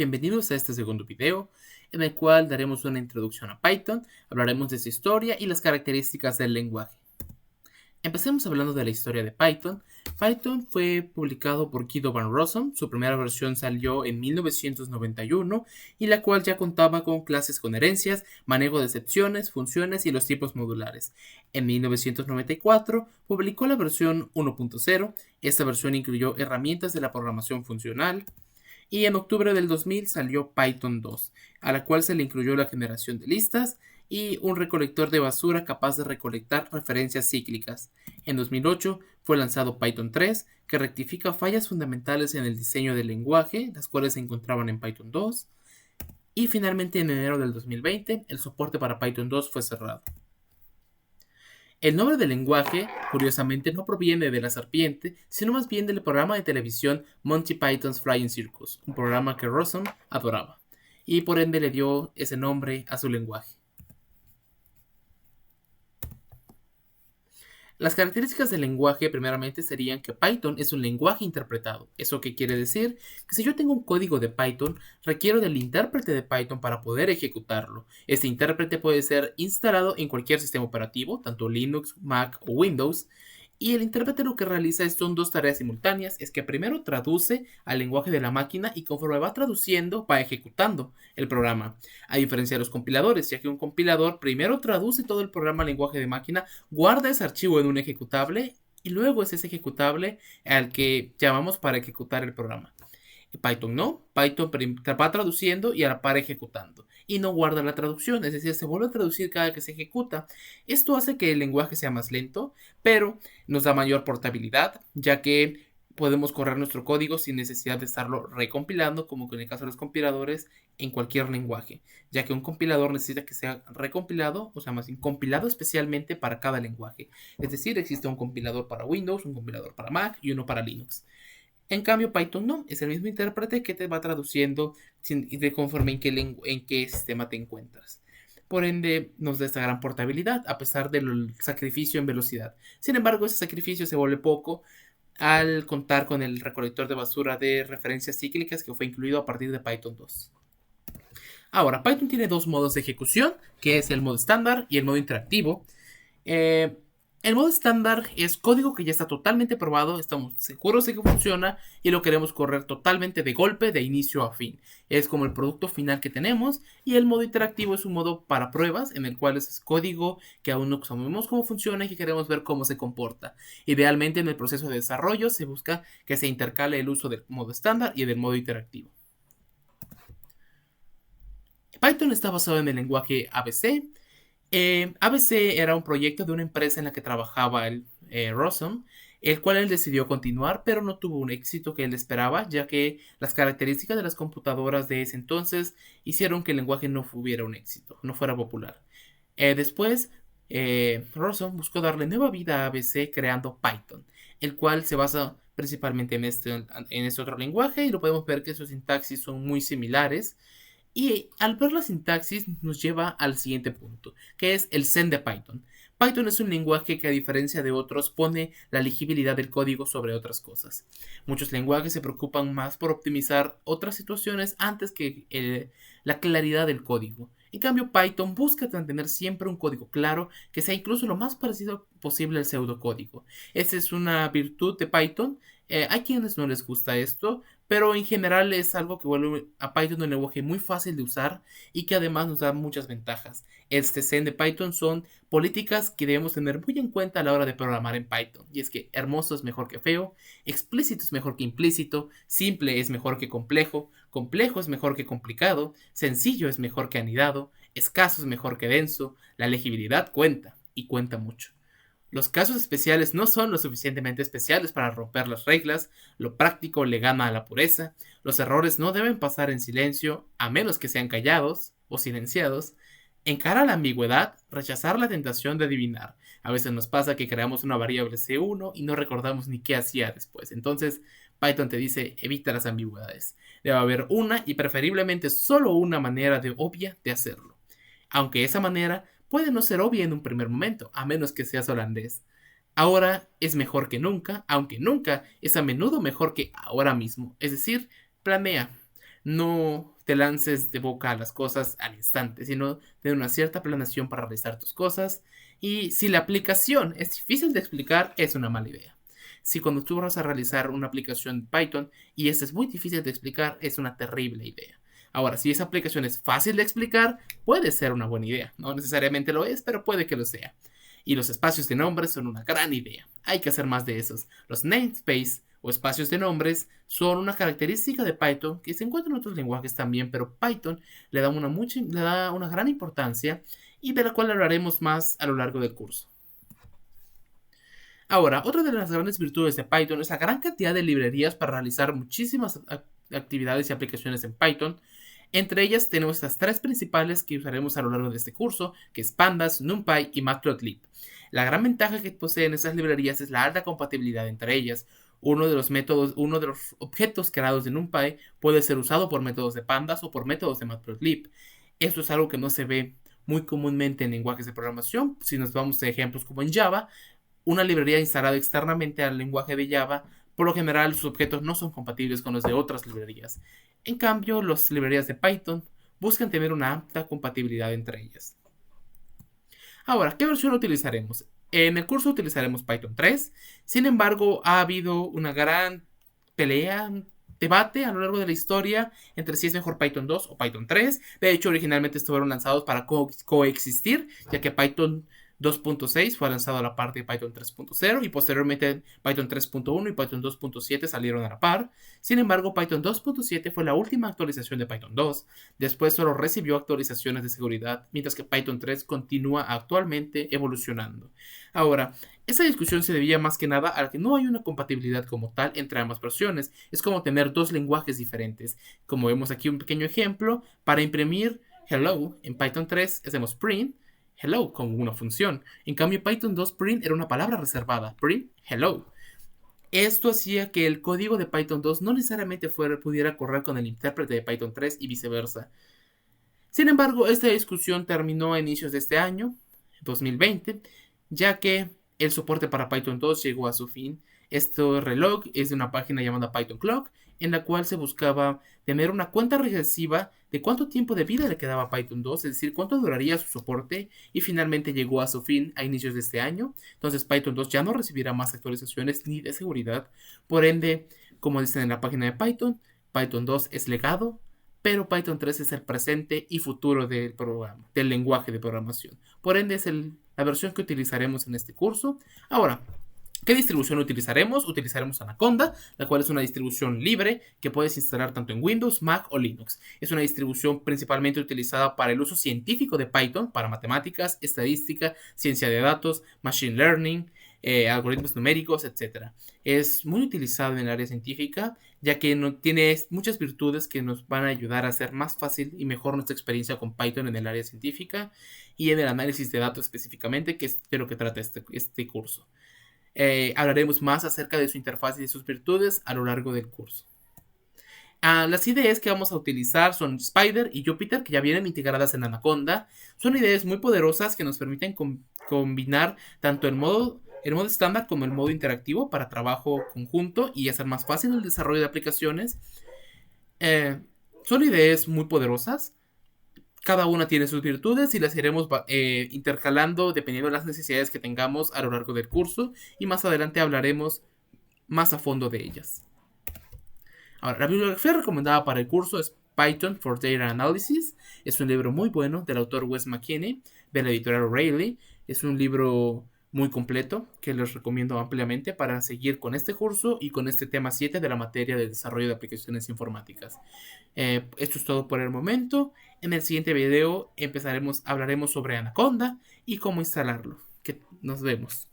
Bienvenidos a este segundo video, en el cual daremos una introducción a Python, hablaremos de su historia y las características del lenguaje. Empecemos hablando de la historia de Python. Python fue publicado por Guido van Rossum, su primera versión salió en 1991 y la cual ya contaba con clases con herencias, manejo de excepciones, funciones y los tipos modulares. En 1994 publicó la versión 1.0, esta versión incluyó herramientas de la programación funcional, y en octubre del 2000 salió Python 2, a la cual se le incluyó la generación de listas y un recolector de basura capaz de recolectar referencias cíclicas. En 2008 fue lanzado Python 3, que rectifica fallas fundamentales en el diseño del lenguaje, las cuales se encontraban en Python 2, y finalmente en enero del 2020 el soporte para Python 2 fue cerrado. El nombre del lenguaje, curiosamente, no proviene de la serpiente, sino más bien del programa de televisión Monty Python's Flying Circus, un programa que Rossum adoraba, y por ende le dio ese nombre a su lenguaje. Las características del lenguaje primeramente serían que Python es un lenguaje interpretado. ¿Eso qué quiere decir? Que si yo tengo un código de Python, requiero del intérprete de Python para poder ejecutarlo. Este intérprete puede ser instalado en cualquier sistema operativo, tanto Linux, Mac o Windows. Y el intérprete lo que realiza son dos tareas simultáneas, es que primero traduce al lenguaje de la máquina y conforme va traduciendo va ejecutando el programa. A diferencia de los compiladores, ya que un compilador primero traduce todo el programa al lenguaje de máquina, guarda ese archivo en un ejecutable y luego es ese ejecutable al que llamamos para ejecutar el programa. Python no, Python va traduciendo y a la par ejecutando y no guarda la traducción, es decir, se vuelve a traducir cada que se ejecuta. Esto hace que el lenguaje sea más lento, pero nos da mayor portabilidad, ya que podemos correr nuestro código sin necesidad de estarlo recompilando, como en el caso de los compiladores, en cualquier lenguaje, ya que un compilador necesita que sea recompilado, o sea, más bien compilado especialmente para cada lenguaje. Es decir, existe un compilador para Windows, un compilador para Mac y uno para Linux. En cambio, Python no, es el mismo intérprete que te va traduciendo de conforme en qué sistema te encuentras. Por ende, nos da esta gran portabilidad, a pesar del sacrificio en velocidad. Sin embargo, ese sacrificio se vuelve poco al contar con el recolector de basura de referencias cíclicas que fue incluido a partir de Python 2. Ahora, Python tiene dos modos de ejecución, que es el modo estándar y el modo interactivo. El modo estándar es código que ya está totalmente probado, estamos seguros de que funciona y lo queremos correr totalmente de golpe, de inicio a fin. Es como el producto final que tenemos. Y el modo interactivo es un modo para pruebas en el cual es código que aún no sabemos cómo funciona y que queremos ver cómo se comporta. Idealmente en el proceso de desarrollo se busca que se intercale el uso del modo estándar y del modo interactivo. Python está basado en el lenguaje ABC. ABC era un proyecto de una empresa en la que trabajaba Rossum, el cual él decidió continuar, pero no tuvo un éxito que él esperaba, ya que las características de las computadoras de ese entonces hicieron que el lenguaje no tuviera un éxito, no fuera popular. Después, Rossum buscó darle nueva vida a ABC creando Python, el cual se basa principalmente en este otro lenguaje y lo podemos ver que sus sintaxis son muy similares. Y al ver la sintaxis nos lleva al siguiente punto, que es el Zen de Python. Python es un lenguaje que a diferencia de otros pone la legibilidad del código sobre otras cosas. Muchos lenguajes se preocupan más por optimizar otras situaciones antes que la claridad del código. En cambio, Python busca mantener siempre un código claro que sea incluso lo más parecido posible al pseudocódigo. Esa es una virtud de Python. Hay quienes no les gusta esto, pero en general es algo que vuelve a Python un lenguaje muy fácil de usar y que además nos da muchas ventajas. Este Zen de Python son políticas que debemos tener muy en cuenta a la hora de programar en Python. Y es que hermoso es mejor que feo, explícito es mejor que implícito, simple es mejor que complejo, complejo es mejor que complicado, sencillo es mejor que anidado, escaso es mejor que denso, la legibilidad cuenta y cuenta mucho. Los casos especiales no son lo suficientemente especiales para romper las reglas, lo práctico le gana a la pureza, los errores no deben pasar en silencio, a menos que sean callados o silenciados. Encara la ambigüedad, rechazar la tentación de adivinar. A veces nos pasa que creamos una variable C1 y no recordamos ni qué hacía después. Entonces, Python te dice, evita las ambigüedades. Debe haber una y preferiblemente solo una manera obvia de hacerlo. Aunque esa manera puede no ser obvia en un primer momento, a menos que seas holandés. Ahora es mejor que nunca, aunque nunca es a menudo mejor que ahora mismo. Es decir, planea. No te lances de boca a las cosas al instante, sino tener una cierta planeación para realizar tus cosas. Y si la aplicación es difícil de explicar, es una mala idea. Si cuando tú vas a realizar una aplicación Python y esta es muy difícil de explicar, es una terrible idea. Ahora, si esa aplicación es fácil de explicar, puede ser una buena idea. No necesariamente lo es, pero puede que lo sea. Y los espacios de nombres son una gran idea. Hay que hacer más de esos. Los namespace o espacios de nombres son una característica de Python que se encuentra en otros lenguajes también, pero Python le da una gran importancia y de la cual hablaremos más a lo largo del curso. Ahora, otra de las grandes virtudes de Python es la gran cantidad de librerías para realizar muchísimas actividades y aplicaciones en Python. Entre ellas tenemos las tres principales que usaremos a lo largo de este curso, que es Pandas, NumPy y Matplotlib. La gran ventaja que poseen estas librerías es la alta compatibilidad entre ellas. Uno de los objetos creados de NumPy puede ser usado por métodos de Pandas o por métodos de Matplotlib. Esto es algo que no se ve muy comúnmente en lenguajes de programación. Si nos vamos a ejemplos como en Java, una librería instalada externamente al lenguaje de Java, por lo general sus objetos no son compatibles con los de otras librerías. En cambio, las librerías de Python buscan tener una alta compatibilidad entre ellas. Ahora, ¿qué versión utilizaremos? En el curso utilizaremos Python 3, sin embargo, ha habido una gran pelea, debate a lo largo de la historia entre si es mejor Python 2 o Python 3. De hecho, originalmente estuvieron lanzados para coexistir, ya que Python 2.6 fue lanzado a la par de Python 3.0 y posteriormente Python 3.1 y Python 2.7 salieron a la par. Sin embargo, Python 2.7 fue la última actualización de Python 2. Después solo recibió actualizaciones de seguridad, mientras que Python 3 continúa actualmente evolucionando. Ahora, esta discusión se debía más que nada a que no hay una compatibilidad como tal entre ambas versiones. Es como tener dos lenguajes diferentes. Como vemos aquí un pequeño ejemplo, para imprimir hello en Python 3 hacemos print hello como una función. En cambio, Python 2 print era una palabra reservada, print hello. Esto hacía que el código de Python 2 no necesariamente pudiera correr con el intérprete de Python 3 y viceversa. Sin embargo, esta discusión terminó a inicios de este año, 2020, ya que el soporte para Python 2 llegó a su fin. Este reloj es de una página llamada Python Clock, en la cual se buscaba tener una cuenta regresiva de cuánto tiempo de vida le quedaba a Python 2, es decir, cuánto duraría su soporte, y finalmente llegó a su fin a inicios de este año. Entonces Python 2 ya no recibirá más actualizaciones ni de seguridad. Por ende, como dicen en la página de Python, Python 2 es legado, pero Python 3 es el presente y futuro del programa, del lenguaje de programación. Por ende, es la versión que utilizaremos en este curso. Ahora, ¿qué distribución utilizaremos? Utilizaremos Anaconda, la cual es una distribución libre que puedes instalar tanto en Windows, Mac o Linux. Es una distribución principalmente utilizada para el uso científico de Python, para matemáticas, estadística, ciencia de datos, machine learning, algoritmos numéricos, etc. Es muy utilizado en el área científica, ya que tiene muchas virtudes que nos van a ayudar a hacer más fácil y mejor nuestra experiencia con Python en el área científica y en el análisis de datos específicamente, que es de lo que trata este curso. Hablaremos más acerca de su interfaz y de sus virtudes a lo largo del curso. Las IDEs que vamos a utilizar son Spider y Jupyter, que ya vienen integradas en Anaconda. Son IDEs muy poderosas que nos permiten combinar tanto el modo estándar como el modo interactivo para trabajo conjunto y hacer más fácil el desarrollo de aplicaciones. Son IDEs muy poderosas. Cada una tiene sus virtudes y las iremos intercalando dependiendo de las necesidades que tengamos a lo largo del curso, y más adelante hablaremos más a fondo de ellas. Ahora, la bibliografía recomendada para el curso es Python for Data Analysis. Es un libro muy bueno del autor Wes McKinney de la editorial O'Reilly. Es un libro muy completo que les recomiendo ampliamente para seguir con este curso y con este tema 7 de la materia de desarrollo de aplicaciones informáticas. Esto es todo por el momento. En el siguiente video hablaremos sobre Anaconda y cómo instalarlo. Nos vemos.